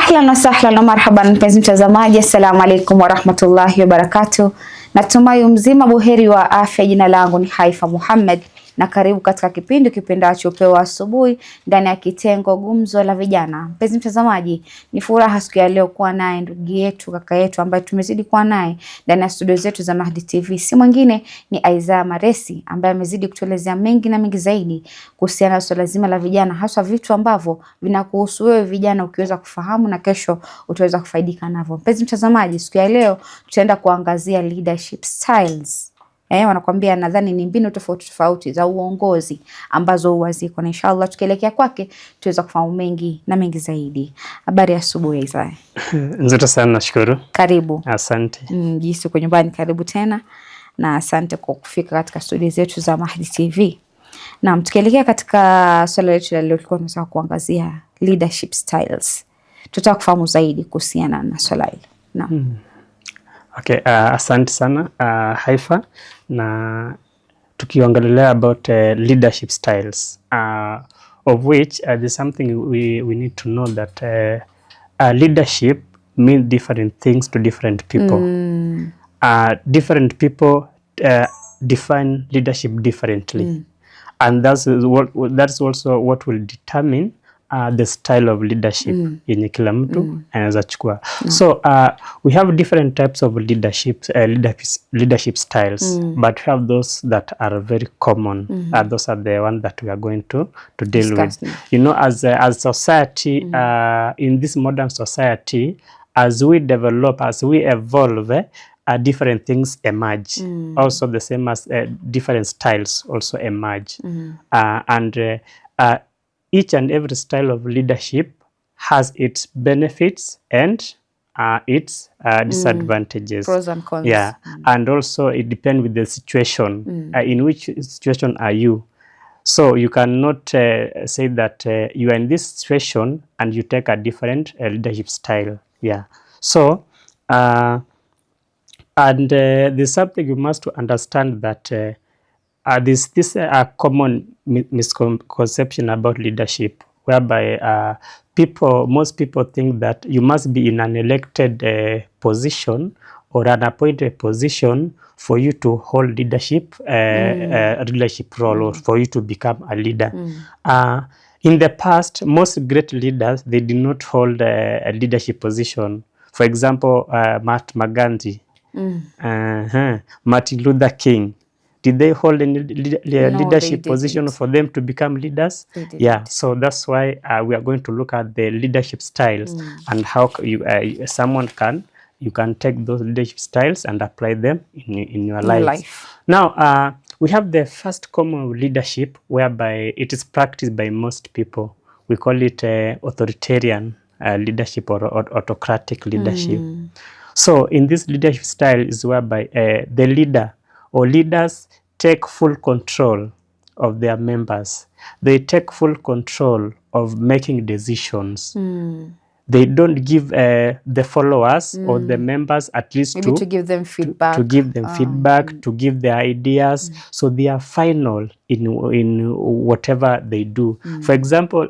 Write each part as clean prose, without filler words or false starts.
Ahlan wa sahlan wa marhaban mpenzi mtazamaji, assalamu alaikum warahmatullahi wabarakatuh. Natumai mzima buheri wa afya. Jina langu ni Haifa Muhammad na karibu katika kipindi kipendacho Upeo Asubuhi ndani ya kitengo Gumzo la Vijana. Mpenzi mtazamaji, ni furaha siku ya leo kuwa naye ndugu yetu, kaka yetu ambaye tumezidi kuwa naye ndani ya studio zetu za Mahditv. Si mwingine ni Aiza Maresi ambaye amezidi kutuelezea mengi na mengi zaidi kuhusiana na swala zima la vijana, hasa vitu ambavyo vinakuhusu wewe vijana, ukiweza kufahamu na kesho utaweza kufaidika navyo. Mpenzi mtazamaji, siku ya leo tutaenda kuangazia leadership styles. Wanakuambia nadhani ni mbinu tofauti tofauti za uongozi ambazo huwa ziko, na inshallah tukielekea kwake tuweza kufahamu mengi na mengi zaidi. Habari ya asubuhi Isaya. Nzuri sana, nashukuru. Karibu. Asante. Jinsi uko nyumbani, karibu tena na asante kwa kufika katika studio zetu za Mahditv. Na tukielekea katika swala letu la leo, tulikuwa tunataka kuangazia leadership styles. Tutaka kufahamu zaidi kuhusiana na swala hili. Naam. Okay, asante sana Haifa, na tukiongelea about leadership styles, of which there's something we need to know that leadership means different things to different people. Different people define leadership differently, and that's also what will determine the style of leadership yenye kila mtu anaweza chukua. So we have different types of leadership styles, but we have those that are very common. Those are the ones that we are going to deal with. You know, as society, in this modern society, as we develop, as we evolve, different things emerge. Also the same as different styles also emerge. And each and every style of leadership has its benefits and its disadvantages. Pros and cons. Yeah, and also it depends with the situation. In which situation are you? So you cannot say that you are in this situation and you take a different leadership style. Yeah. So and there's something you must understand that this common misconception about leadership, whereby most people think that you must be in an elected position or an appointed position for you to hold leadership role, or for you to become a leader. In the past, most great leaders, they did not hold a leadership position. For example, Mahatma Gandhi, Martin Luther King. Did they hold any leadership position for them to become leaders? Yeah, so that's why we are going to look at the leadership styles and how someone you can take those leadership styles and apply them in your life. Now, we have the first common leadership, whereby it is practiced by most people. We call it authoritarian leadership or autocratic leadership. So in this leadership style is whereby the leader or leaders take full control of their members. They take full control of making decisions. They don't give the followers or the members at least to give them feedback. To give them feedback, to give their ideas. So they are final in whatever they do. For example,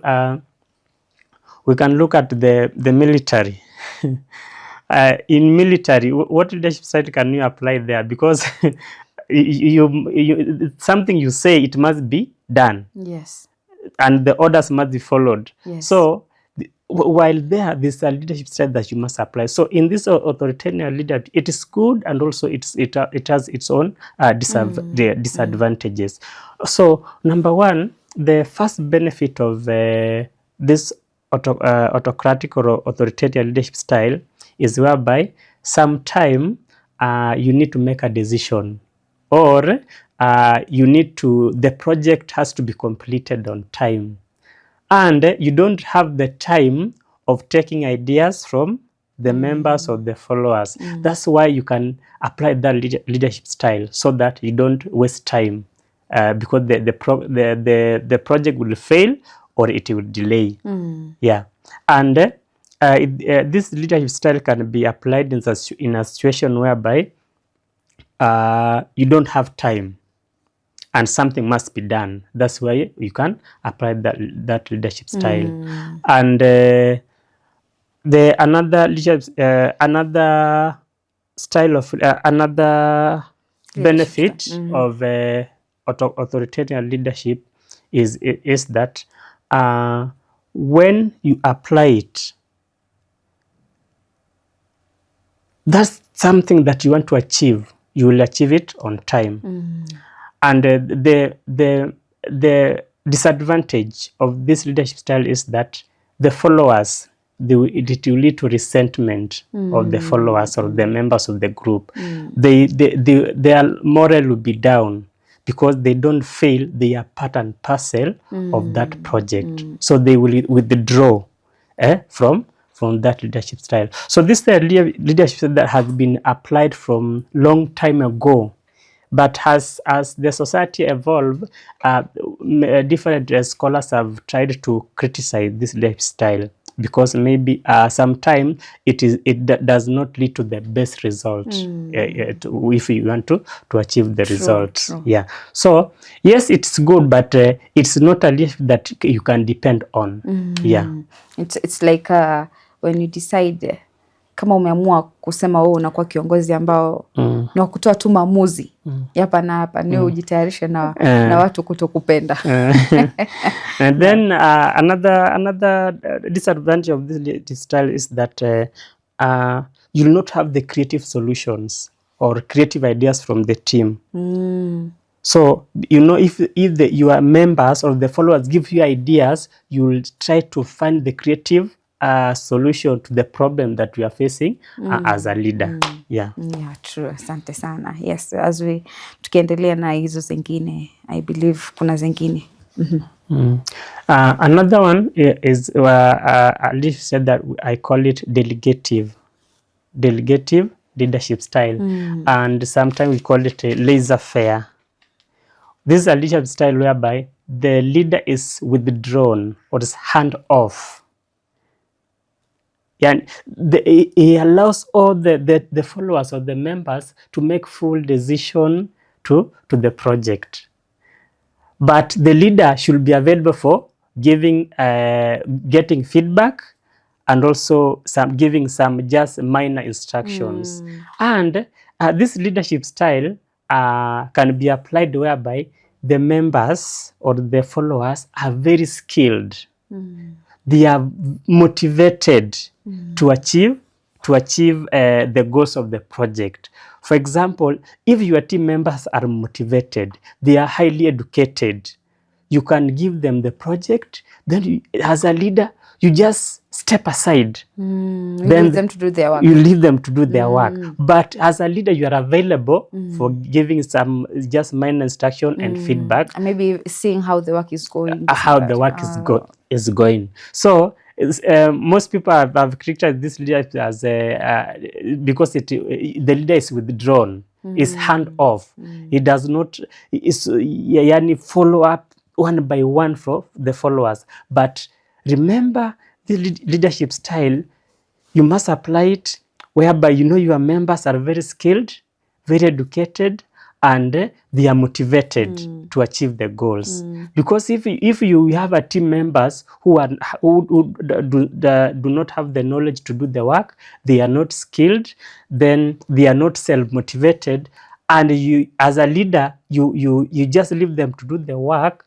we can look at the military. In military, what leadership style can you apply there? Because something you say, it must be done. Yes. And the orders must be followed. Yes. So while there's a leadership style that you must apply. So in this authoritarian leadership, it is good, and also it has its own disadvantages. So number one, the first benefit of this autocratic or authoritarian leadership style is whereby sometime you need to make a decision, or the project has to be completed on time, and you don't have the time of taking ideas from the members or the followers. That's why you can apply that leadership style, so that you don't waste time, because the project will fail or it will delay. Yeah. And this leadership style can be applied in a situation whereby you don't have time and something must be done. That's why you can apply that leadership style. And the another leadership, another style of another benefit of authoritarian leadership is that when you apply it, that's something that you want to achieve, you will achieve it on time. And the disadvantage of this leadership style is that the followers, it will lead to resentment of the followers or the members of the group. Their morale will be down because they don't feel they are part and parcel of that project. So they will withdraw from that leadership style. So this is the leadership style that has been applied from long time ago. But as the society evolved, different scholars have tried to criticize this lifestyle because maybe sometimes it does not lead to the best result if you want to achieve the result. Yeah. So yes, it's good, but it's not a leadership that you can depend on. Yeah. It's like when you decide kama umeamua kusema wewe unakuwa kiongozi ambao ni wa kutoa tu maamuzi hapa na hapa, ni ujitayarishe na watu kutokupenda. And then another disadvantage of this style is that you will not have the creative solutions or creative ideas from the team. So, you know, if your members or the followers give you ideas, you will try to find the creative solution to the problem that we are facing as a leader. Yeah, true. Asante sana. Yes, as we tukiendelea na hizo zingine, I believe kuna zingine. Another one is at least said that I call it delegative leadership style, and sometimes we call it a laissez-faire. This is a leadership style whereby the leader is withdrawn or is hand off. And he allows all the followers or the members to make full decision to the project. But the leader should be available for getting feedback and also giving some just minor instructions. And this leadership style can be applied whereby the members or the followers are very skilled. They are motivated to achieve the goals of the project. For example, if your team members are motivated, they are highly educated, you can give them the project, then as a leader, you just step aside. You leave them to do their work. You leave them to do their work. But as a leader, you are available for giving some just minor instruction and feedback. And maybe seeing how the work is going. How the work is going. So most people have criticized this leader as because the leader is withdrawn, is hand off. He does not follow up one by one for the followers. But remember, the leadership style, you must apply it whereby you know your members are very skilled, very educated, and they are motivated to achieve the goals. Because if you have a team members who do not have the knowledge to do the work, they are not skilled, then they are not self-motivated, and you as a leader, you just leave them to do the work,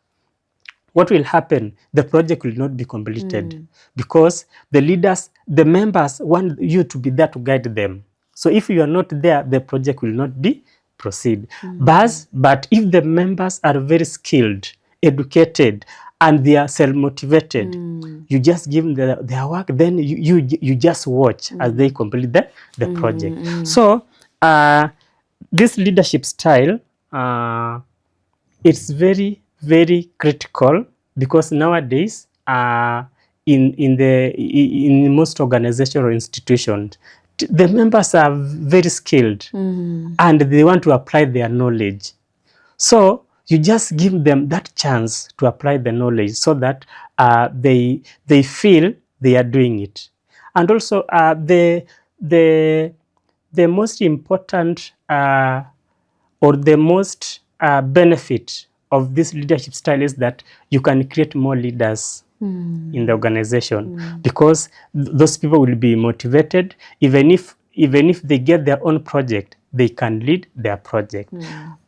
what will happen? The project will not be completed because the members want you to be there to guide them. So if you are not there, the project will not proceed. But if the members are very skilled, educated, and they are self-motivated, you just give them their work, then you just watch as they complete the project. So this leadership style, it's very, very critical because nowadays in most organizations or institutions, the members are very skilled and they want to apply their knowledge. So you just give them that chance to apply the knowledge so that they feel they are doing it. And also the most important or the most benefit of this leadership style is that you can create more leaders. in the organization, because those people will be motivated. Even if they get their own project, they can lead their project.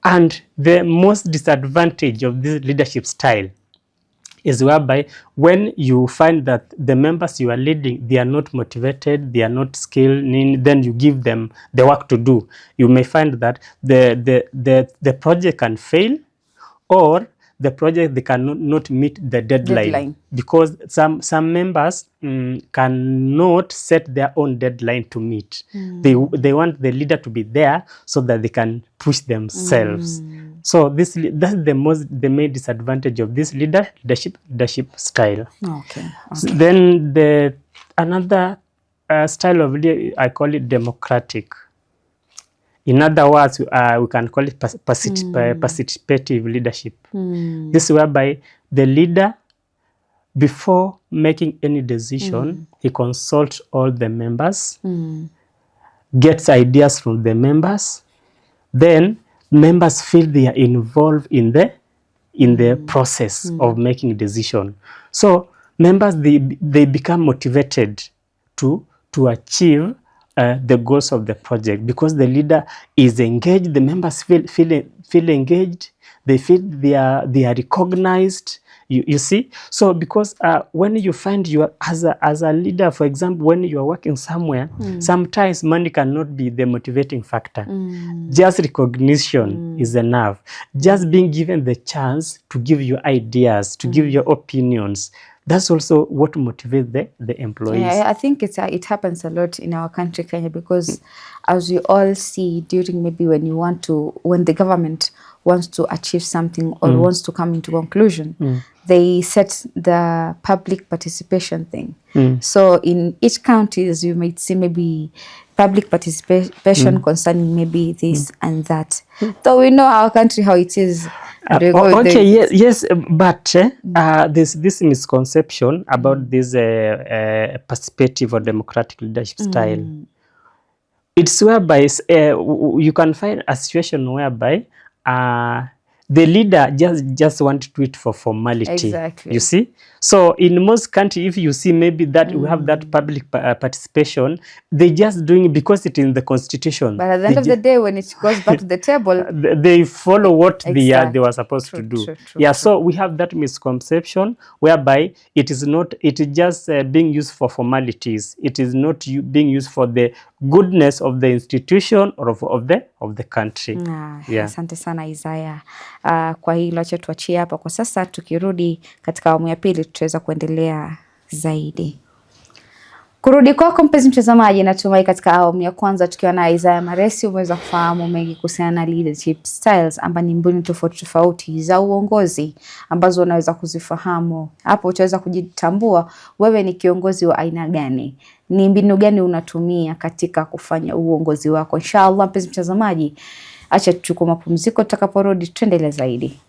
And the most disadvantage of this leadership style is whereby when you find that the members you are leading, they are not motivated, they are not skilled, then you give them the work to do, you may find that the project can fail, or the project, they cannot meet the deadline. Because some members cannot set their own deadline to meet. They want the leader to be there so that they can push themselves. So that's the main disadvantage of this leadership style. Okay. Then another style of leader, I call it democratic. In other words, we can call it participative leadership. This is whereby the leader, before making any decision, he consults all the members, gets ideas from the members, then members feel they are involved in the process of making a decision. So members, they become motivated to achieve the goals of the project, because the leader is engaged. The members feel engaged. They feel they are recognized. You see, so because when you find you are as a leader, for example, when you are working somewhere, sometimes money cannot be the motivating factor. Just recognition is enough. Just being given the chance to give your ideas, to give your opinions. That's also what motivates the employees. Yeah, I think it happens a lot in our country, Kenya, because as we all see, during maybe when the government wants to achieve something or wants to come into conclusion, they set the public participation thing. So in each county, as you might see, maybe public participation concerning maybe this and that. Though we know our country, how it is. Okay, yes, but there's this misconception about this participative or democratic leadership style. It's whereby you can find a situation whereby the leader just want to do it for formality. Exactly. You see? So in most countries, if you see maybe that we have that public participation, they just doing it because it's in the constitution. But at the end of the day, when it goes back to the table, they follow what they were supposed to do. True. So we have that misconception whereby it is just being used for formalities. It is not being used for the goodness of the institution or of the country. Asante sana Isaya. Kwa hilo acha tuachie hapa kwa sasa, tukirudi katika awamu ya pili tutaweza kuendelea zaidi. Kurudi kwako mpenzi mtazamaji, natumai katika awamu ya kwanza tukiwa na Isaya Maresi umeweza kufahamu mengi kuhusiana na leadership styles, amba ni mbinu tofauti za uongozi ambazo unaweza kuzifahamu. Hapo utaweza kujitambua wewe ni kiongozi wa aina gani, ni mbinu gani unatumia katika kufanya uongozi wako. Inshallah mpenzi mtazamaji, acha tuchukue mapumziko, tutakaporudi tuendelee zaidi.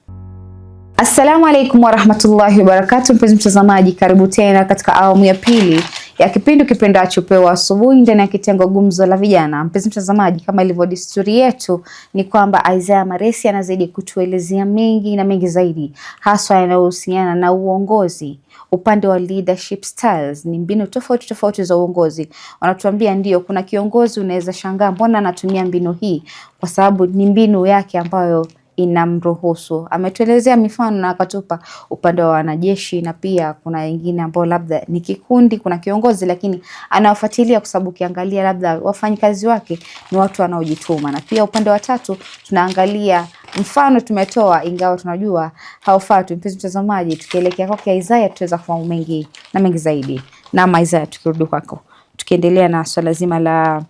Assalamu alaikum warahmatullahi wabarakatuh. Mpenzi mtazamaji, karibu tena katika awamu ya pili ya kipindi kipendacho Pewa Asubuhi ndani ya kitengo Gumzo la Vijana. Mpenzi mtazamaji, kama ilivyo desturi yetu ni kwamba Isaya Maresi anazidi kutuelezea mengi na mengi zaidi, haswa yanayohusiana na uongozi. Upande wa leadership styles ni mbinu tofauti za uongozi. Wanatuambia ndio kuna kiongozi unaweza shangaa mbona anatumia mbinu hii, kwa sababu ni mbinu yake ambayo inamruhusu. Ametuelezea mifano na akatupa upande wa wanajeshi, na pia kuna wengine ambao labda ni kikundi, kuna kiongozi lakini anawafuatilia kwa sababu ukiangalia labda wafanyikazi wake ni watu wanaojituma. Na pia upande wa tatu tunaangalia mfano tumetoa, ingawa tunajua haufai. Mpenzi mtazamaji, tukielekea kwake Isaya tutaweza kufahamu mengi na mengi zaidi. Na Isaya, tukirudi kwako, tukiendelea na swala zima la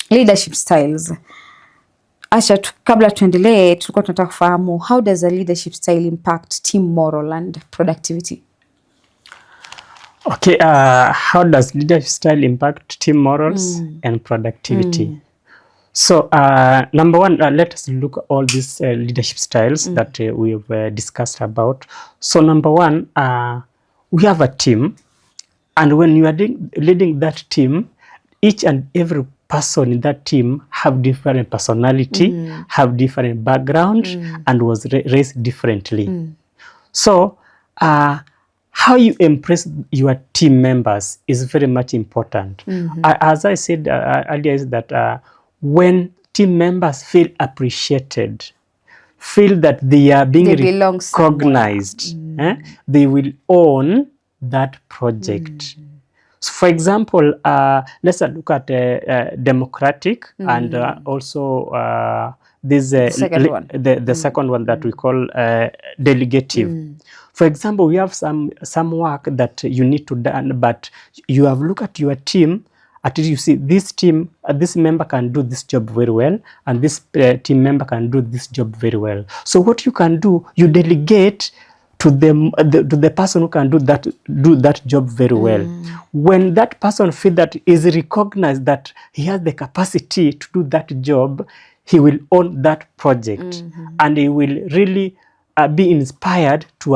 leadership styles. Asha, kabla tuendelee, tulikuwa tunataka kufahamu how does a leadership style impact team moral and productivity? Okay, how does leadership style impact team morals and productivity? So, number one, let us look at all these leadership styles that we have discussed about. So, number one, we have a team, and when you are leading that team, each and every person in that team have different personality, have different background, and was raised differently. So, how you impress your team members is very much important. As I said earlier, is that when team members feel appreciated, feel that they are being recognized, they will own that project. So for example, let's look at democratic and also this the second one. The second one that we call delegative. For example, we have some work that you need to done, but you have looked at your team. At least you see this team, this member can do this job very well, and this team member can do this job very well. So what you can do, you delegate to the person who can do that job very well. When that person feels that is recognized that he has the capacity to do that job, he will own that project, and he will really be inspired to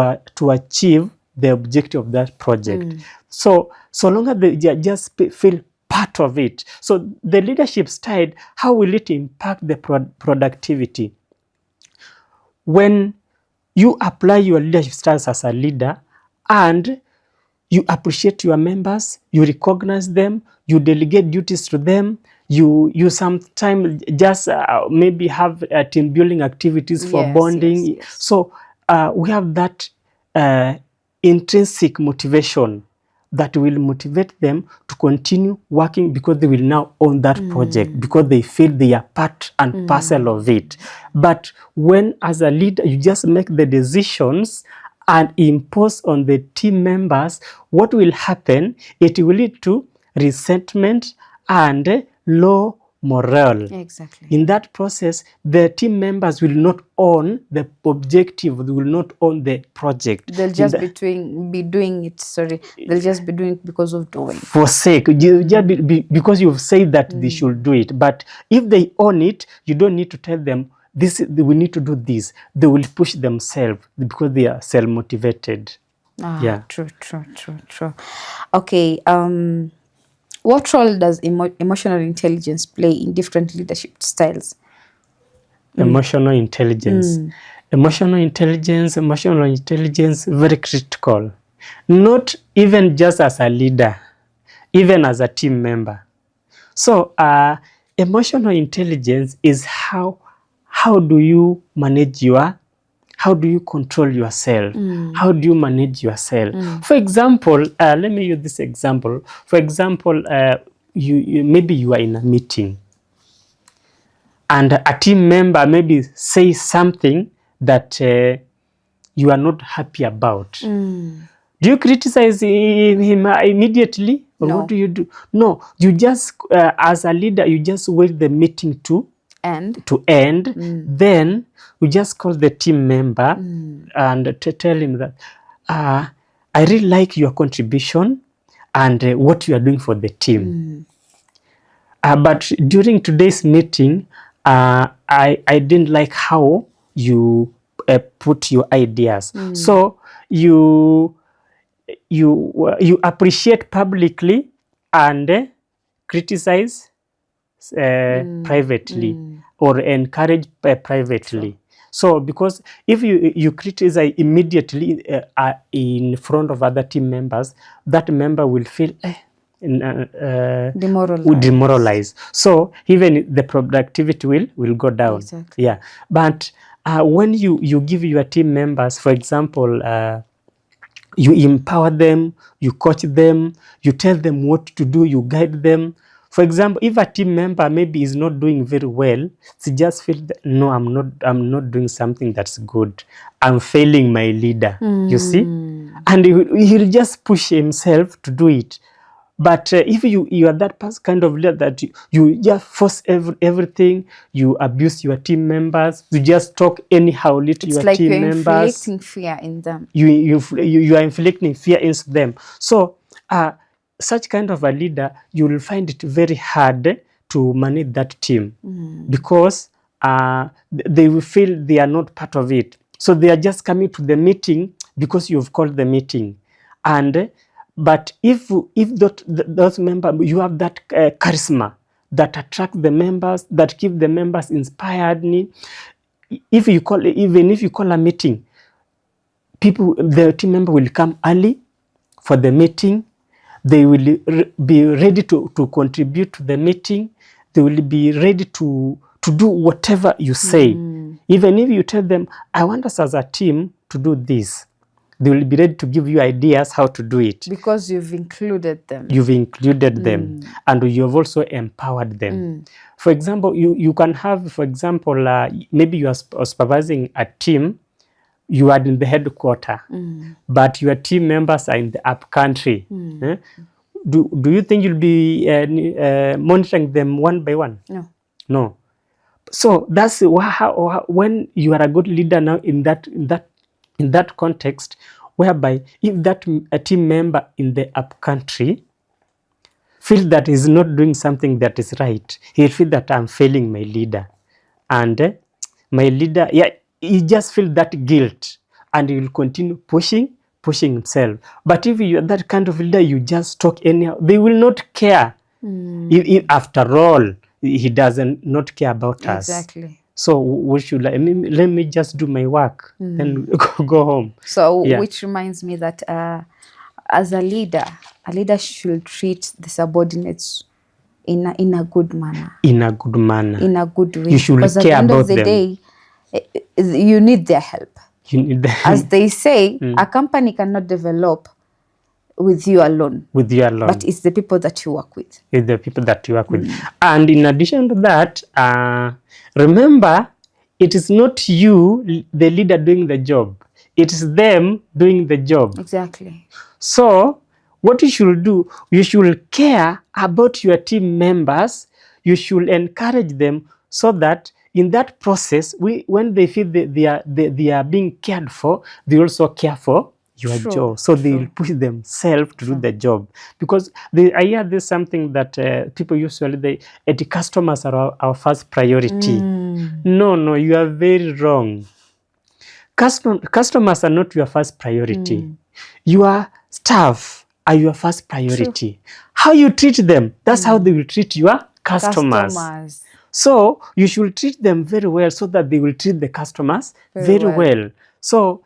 achieve the objective of that project. So long as they just feel part of it. So the leadership style, how will it impact the productivity? When you apply your leadership styles as a leader and you appreciate your members, you recognize them, you delegate duties to them, you sometimes just maybe have team building activities for bonding. Yes. So we have that intrinsic motivation that will motivate them to continue working, because they will now own that project, because they feel they are part and parcel of it. But when as a leader you just make the decisions and impose on the team members, what will happen? It will lead to resentment and low morale. Exactly. In that process, the team members will not own the objective, they will not own the project. They'll just be doing it, they'll just be doing it because of doing. For sake, because you've said that they should do it. But if they own it, you don't need to tell them, we need to do this. They will push themselves because they are self-motivated. Yeah. True. Okay. What role does emotional intelligence play in different leadership styles? Emotional intelligence. Emotional intelligence, very critical. Not even just as a leader, even as a team member. So emotional intelligence is how do you manage how do you control yourself? How do you manage yourself? For example, let me use this example. For example, maybe you are in a meeting and a team member maybe says something that you are not happy about. Do you criticize him immediately? Or No. what do you do? No, you just, as a leader, you just wait the meeting to end. Then we just call the team member and tell him that I really like your contribution and what you are doing for the team. But during today's meeting, I didn't like how you put your ideas. So you appreciate publicly and criticize privately or encourage privately. Sure. So because if you criticize immediately in front of other team members, that member will feel demoralized. So even the productivity will go down. Exactly. Yeah. But when you give your team members, for example, you empower them, you coach them, you tell them what to do, you guide them. For example, if a team member maybe is not doing very well, she just feels that, no, I'm not doing something that's good. I'm failing my leader. You see? And he'll just push himself to do it. But if you are that kind of leader that you just force everything, you abuse your team members, you just talk anyhow to your team members. It's like you're inflicting fear in them. You are inflicting fear into them. So such kind of a leader, you will find it very hard to manage that team because they will feel they are not part of it. So they are just coming to the meeting because you've called the meeting. But if those members, you have that charisma that attract the members, that keep the members inspired. Even if you call a meeting, the team member will come early for the meeting. They will be ready to contribute to the meeting. They will be ready to do whatever you say. Even if you tell them, I want us as a team to do this, they will be ready to give you ideas how to do it. Because you've included them. You've included them, and you've also empowered them. For example, you can have, for example, maybe you are supervising a team. You are in the headquarter, but your team members are in the up country. Do you think you'll be monitoring them one by one? No. No. So that's how when you are a good leader now in that context, whereby if that a team member in the up country feels that he's not doing something that is right, he'll feel that I'm failing my leader, and my leader, he just feels that guilt, and he will continue pushing himself. But if you are that kind of leader, you just talk anyhow, they will not care. If after all, he doesn't not care about us. Exactly. So we should let me just do my work, then go home. So which reminds me that as a leader should treat the subordinates in a good manner. In a good manner. In a good way. You should care about them. Because at the end of the day, you need their help. You need their help. As they say, a company cannot develop with you alone. With you alone. But it's the people that you work with. It's the people that you work with. And in addition to that, remember, it is not you, the leader, doing the job. It is them doing the job. Exactly. So what you should do, you should care about your team members. You should encourage them so that in that process, when they feel they are being cared for, they also care for your job. So they will push themselves to do the job. Because I hear there's something that people usually, the customers are our first priority. No, you are very wrong. Customers are not your first priority. Your staff are your first priority. How you treat them, that's how they will treat your customers. So you should treat them very well so that they will treat the customers very well. So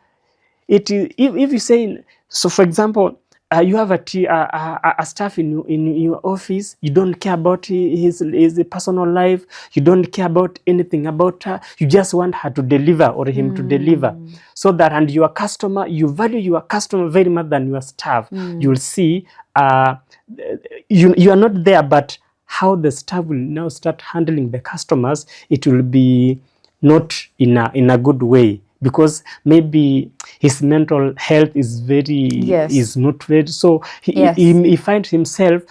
it is, if you say, so for example, you have a staff in your office, you don't care about his personal life, you don't care about anything about her, you just want her to deliver or him to deliver. So that, and your customer, you value your customer very much than your staff. You'll see, you are not there, but how the staff will now start handling the customers, it will be not in a good way, because maybe his mental health is is not very, so he finds himself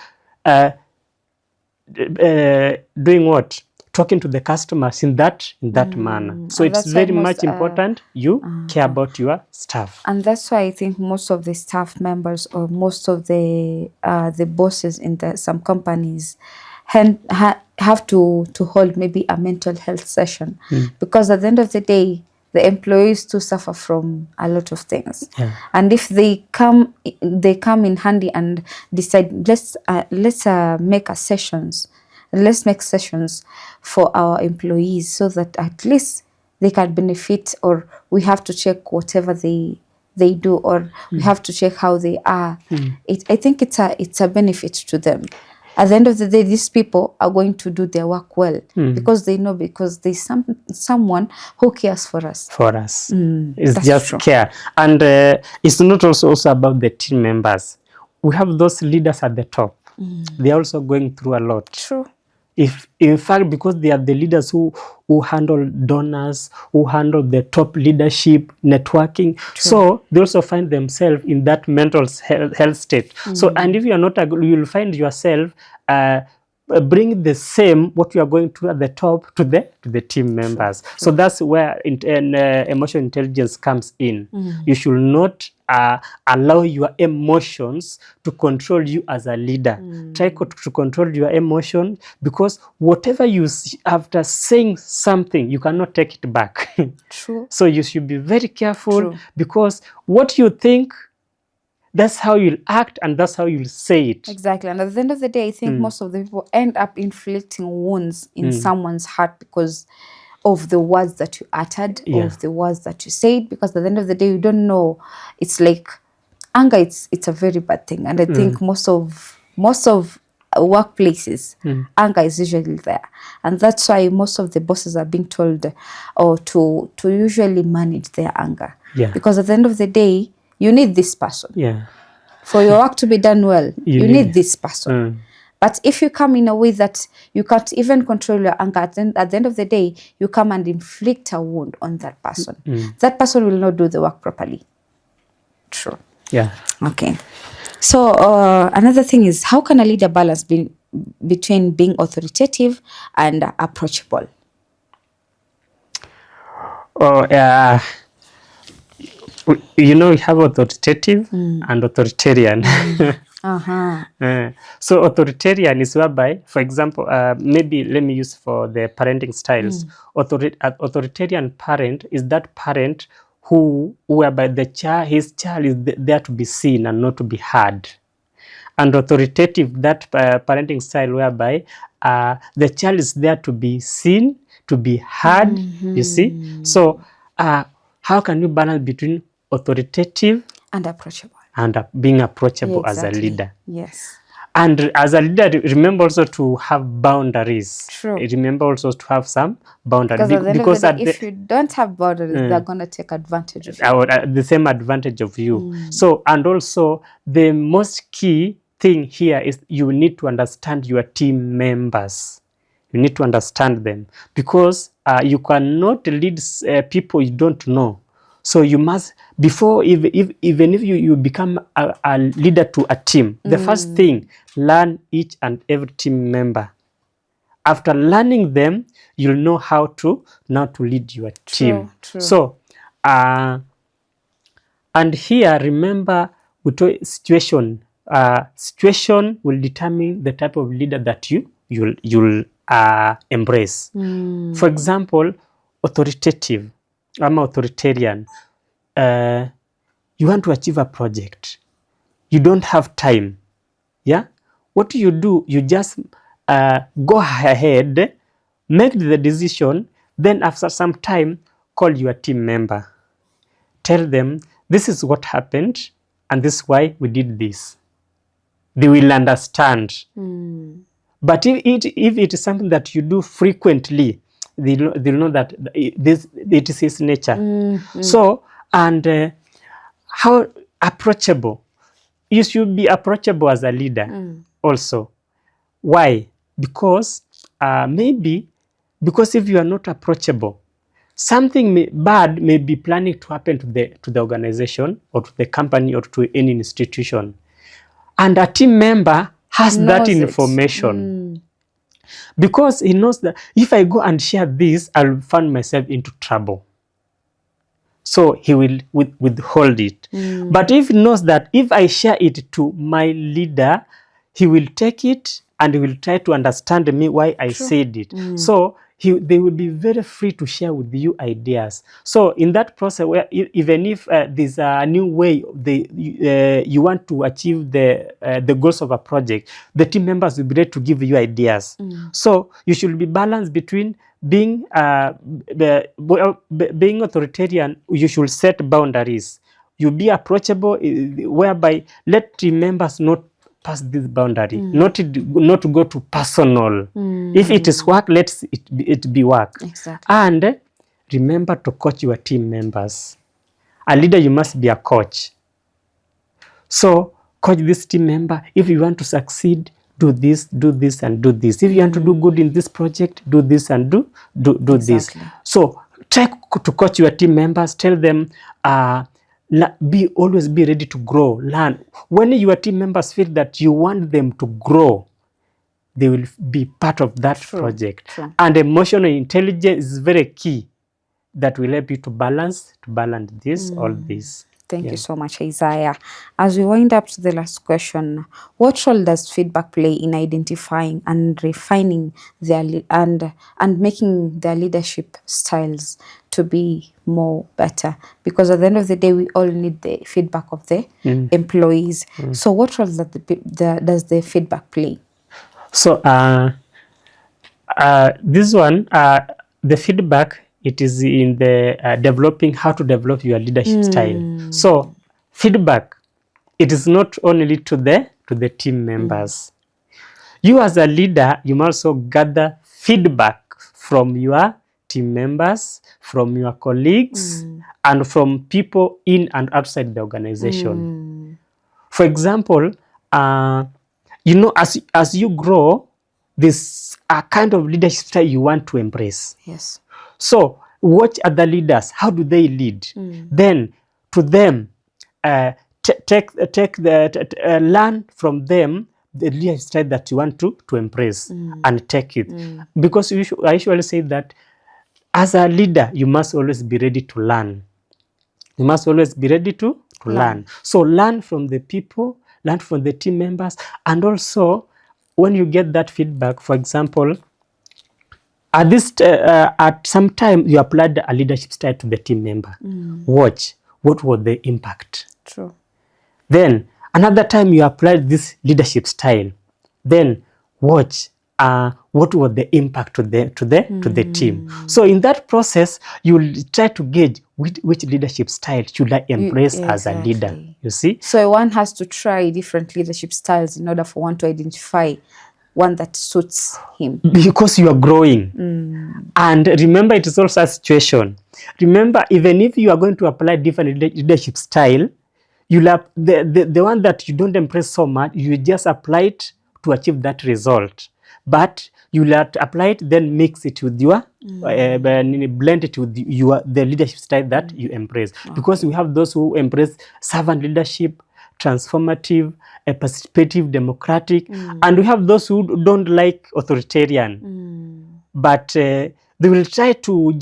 doing what? Talking to the customers in that manner. So it's very much important you care about your staff. And that's why I think most of the staff members or most of the bosses in some companies have to hold maybe a mental health session, because at the end of the day, the employees too suffer from a lot of things. And if they come in handy and decide, let's make sessions for our employees so that at least they can benefit, or we have to check whatever they do, or we have to check how they are. I think it's a benefit to them. At the end of the day, these people are going to do their work well because they know, because there's someone who cares for us. It's just true. Care. And it's not also about the team members. We have those leaders at the top. They're also going through a lot. True. If in fact, because they are the leaders who handle donors, who handle the top leadership, networking. True. So they also find themselves in that mental health state. So, and if you are not, you will find yourself bring the same what you are going to at the top to the team members. True. So that's where emotional intelligence comes in. You should not allow your emotions to control you as a leader. Try to control your emotion, because whatever you see after saying something, you cannot take it back. True. So you should be very careful, because what you think, that's how you'll act, and that's how you'll say it. Exactly. And at the end of the day, I think most of the people end up inflicting wounds in someone's heart because of the words that you uttered, of the words that you said, because at the end of the day, you don't know. It's like anger, it's a very bad thing, and I think most of workplaces, anger is usually there, and that's why most of the bosses are being told or to usually manage their anger, because at the end of the day you need this person for your work to be done well. You need this person. But if you come in a way that you can't even control your anger, at the end of the day, you come and inflict a wound on that person. That person will not do the work properly. True. Yeah. Okay. So another thing is, how can a leader balance between being authoritative and approachable? We have authoritative and authoritarian. So authoritarian is whereby, for example, maybe let me use for the parenting styles. Authoritarian parent is that parent whereby his child is there to be seen and not to be heard. And authoritative, that parenting style whereby the child is there to be seen, to be heard, you see. So how can you balance between authoritative and approachable, and being approachable as a leader? Yes. And as a leader, remember also to have boundaries. True. Remember also to have some boundaries. Because if you don't have boundaries, they're going to take advantage of you. The same advantage of you. So, and also the most key thing here is you need to understand your team members. You need to understand them, because you cannot lead people you don't know. So you must, before even if you become a leader to a team, the first thing, learn each and every team member. After learning them, you'll know how to lead your team. True. So and here, remember, with situation will determine the type of leader that you'll embrace. For example, authoritative. I'm authoritarian. You want to achieve a project. You don't have time. Yeah? What do? You just go ahead, make the decision, then after some time, call your team member. Tell them, this is what happened, and this is why we did this. They will understand. But if it is something that you do frequently, they'll know that it is his nature. So, and how approachable. You should be approachable as a leader also. Why? Because because if you are not approachable, something bad may be planning to happen to the organization or to the company or to any institution, and a team member has that information. Because he knows that if I go and share this, I'll find myself into trouble. So he will withhold it. But if he knows that if I share it to my leader, he will take it and he will try to understand me why I said it. So they will be very free to share with you ideas. So in that process, where even if there's a new way you want to achieve the goals of a project, the team members will be ready to give you ideas. So you should be balanced between being authoritarian. You should set boundaries. You be approachable, whereby let team members not pass this boundary, not to go to personal. If it is work, let it be work. Exactly. And remember to coach your team members. A leader, you must be a coach. So coach this team member. If you want to succeed, do this, and do this. If you want to do good in this project, do this and do this. So try to coach your team members. Tell them, always be ready to grow, learn. When your team members feel that you want them to grow, they will be part of that project. And emotional intelligence is very key. That will help you to balance this, all this. Thank you so much, Isaiah. As we wind up to the last question, what role does feedback play in identifying and refining and making their leadership styles to be more better? Because at the end of the day, we all need the feedback of the employees. So what role does the feedback play? So this one, the feedback, it is in the developing how to develop your leadership style. So feedback it is not only to the team members. You as a leader, you must also gather feedback from your team members, from your colleagues, and from people in and outside the organization. For example, you know, as you grow, this a kind of leadership style you want to embrace. Yes. So watch other leaders. How do they lead? Then to them, learn from them the leadership style that you want to embrace and take it. Because I usually say that as a leader, you must always be ready to learn. You must always be ready to learn. So learn from the people, learn from the team members, and also when you get that feedback, for example, at some time you applied a leadership style to the team member. Watch what was the impact. True. Then another time you applied this leadership style. Then watch what was the impact to the team. So in that process, you'll try to gauge which leadership style should I embrace as a leader. You see? So one has to try different leadership styles in order for one to identify one that suits him. Because you are growing. And remember, it is also a situation. Remember, even if you are going to apply different leadership style, you'll have the one that you don't embrace so much, you just apply it to achieve that result. But you'll have to apply it, then mix it with your blend it with the leadership style that you embrace. Because we have those who embrace servant leadership, transformative, participative, democratic, and we have those who don't like authoritarian. But they will try to,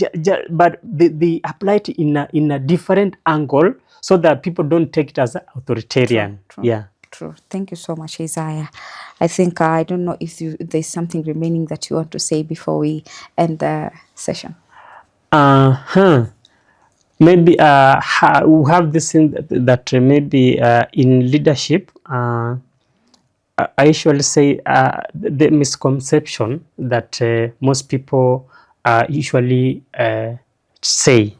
but they apply it in a different angle so that people don't take it as authoritarian. True. Yeah. True. Thank you so much, Isaiah. I think I don't know if there's something remaining that you want to say before we end the session. Maybe we have this thing that maybe in leadership, I usually say the misconception that most people usually say,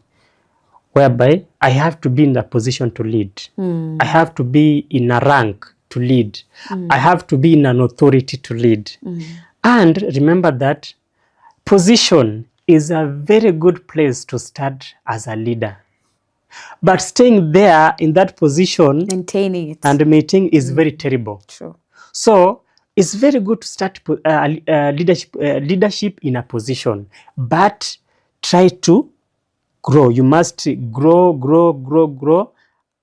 whereby I have to be in a position to lead. I have to be in a rank to lead. I have to be in an authority to lead. And remember that position is a very good place to start as a leader. But staying there in that position, maintaining it and maintaining is very terrible. True. So it's very good to start leadership in a position, but try to grow. You must grow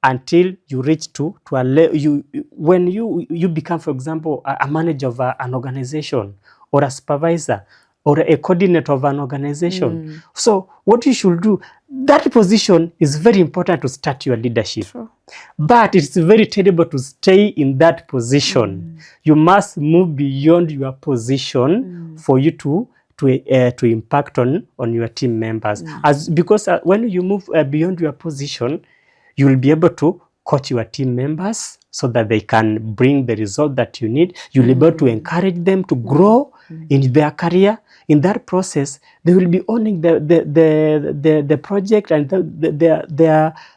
until you reach to a level. When you become, for example, a manager of an organization, or a supervisor, or a coordinator of an organization. So what you should do, that position is very important to start your leadership. True. But it's very terrible to stay in that position. You must move beyond your position for you to impact on your team members. Because when you move beyond your position, you will be able to coach your team members so that they can bring the result that you need. You'll be able to encourage them to grow in their career. In that process, they will be owning the project, and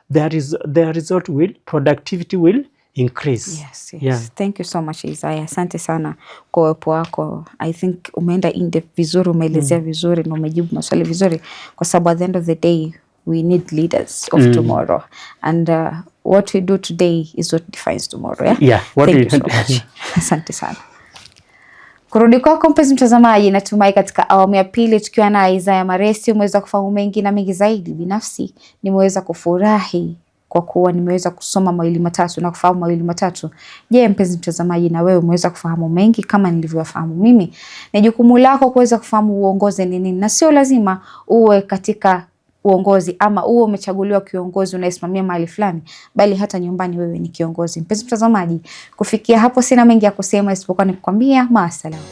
their result productivity will increase. Yes. Yeah. Thank you so much, Isaiah. Asante sana kwa uwepo wako. I think umeenda in depth vizuri, umeelezea vizuri na umejibu maswali vizuri, kwa sababu at the end of the day we need leaders of tomorrow, and what we do today is what defines tomorrow. Yeah. Thank you so much. Asante sana. Kurudi kwako mpenzi mtazamaji, natumai katika awamu ya pili tukiwa na Isaiah Maresi umeweza kufahamu mengi na mengi zaidi. Binafsi nimeweza kufurahi kwa kuwa nimeweza kusoma mawili matatu na kufahamu mawili matatu. Je, mpenzi mtazamaji, na wewe umeweza kufahamu mengi kama nilivyofahamu mimi? Ni jukumu lako kuweza kufahamu uongozi ni nini, na sio lazima uwe katika uongozi ama uwe umechaguliwa kiongozi unayesimamia mahali fulani, bali hata nyumbani wewe ni kiongozi. Mpenzi mtazamaji, kufikia hapo sina mengi ya kusema isipokuwa nikwambia maasalamu.